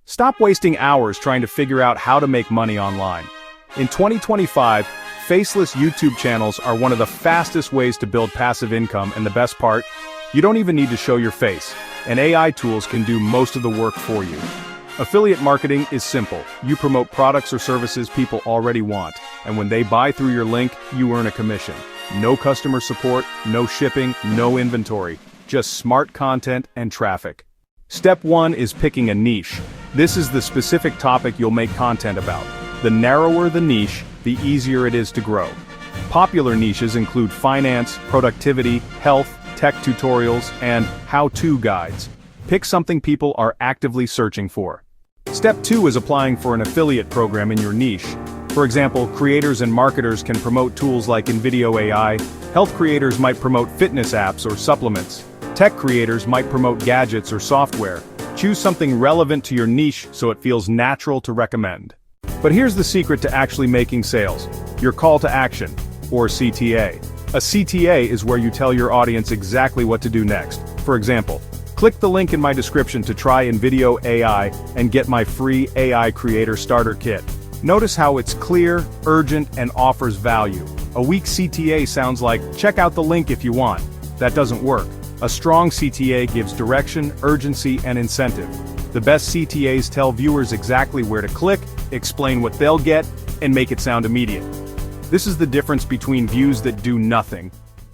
Stop wasting hours trying to figure out how to make money online. In 2025, faceless YouTube channels are one of the fastest ways to build passive income, and the best part? You don't even need to show your face, and AI tools can do most of the work for you. Affiliate marketing is simple. You promote products or services people already want, and when they buy through your link, you earn a commission. No customer support, no shipping, no inventory, just smart content and traffic. Step 1 is picking a niche. This is the specific topic you'll make content about. The narrower the niche, the easier it is to grow. Popular niches include finance, productivity, health, tech tutorials, and how-to guides. Pick something people are actively searching for. Step 2 is applying for an affiliate program in your niche. For example, creators and marketers can promote tools like Invideo AI, health creators might promote fitness apps or supplements, tech creators might promote gadgets or software. Choose something relevant to your niche so it feels natural to recommend. But here's the secret to actually making sales: your call to action, or CTA. A CTA is where you tell your audience exactly what to do next. For example, click the link in my description to try Invideo AI and get my free AI Creator Starter Kit. Notice how it's clear, urgent, and offers value. A weak CTA sounds like, check out the link if you want. That doesn't work. A strong CTA gives direction, urgency, and incentive. The best CTAs tell viewers exactly where to click, explain what they'll get, and make it sound immediate. This is the difference between views that do nothing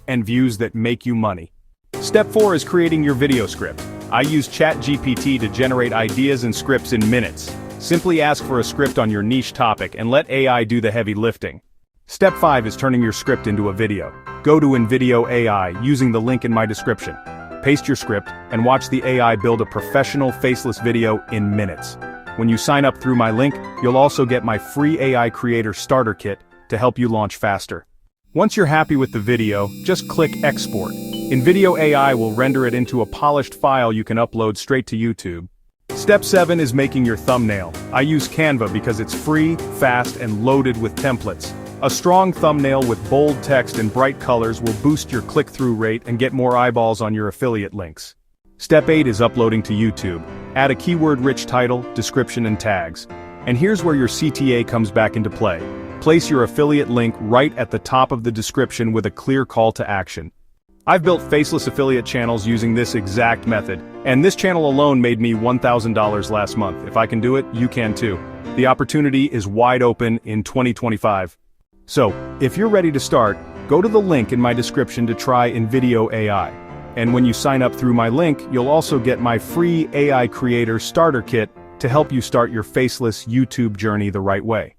and views that make you money. Step 4 is creating your video script. I use ChatGPT to generate ideas and scripts in minutes. Simply ask for a script on your niche topic and let AI do the heavy lifting. Step 5 is turning your script into a video. Go to Invideo AI using the link in my description. Paste your script and watch the AI build a professional faceless video in minutes. When you sign up through my link, you'll also get my free AI Creator Starter Kit to help you launch faster. Once you're happy with the video, just click Export. Invideo AI will render it into a polished file you can upload straight to YouTube. Step 7 is making your thumbnail. I use Canva because it's free, fast, and loaded with templates. A strong thumbnail with bold text and bright colors will boost your click-through rate and get more eyeballs on your affiliate links. Step 8 is uploading to YouTube. Add a keyword-rich title, description, and tags. And here's where your CTA comes back into play. Place your affiliate link right at the top of the description with a clear call to action. I've built faceless affiliate channels using this exact method, and this channel alone made me $1,000 last month. If I can do it, you can too. The opportunity is wide open in 2025. So, if you're ready to start, go to the link in my description to try Invideo AI. And when you sign up through my link, you'll also get my free AI Creator Starter Kit to help you start your faceless YouTube journey the right way.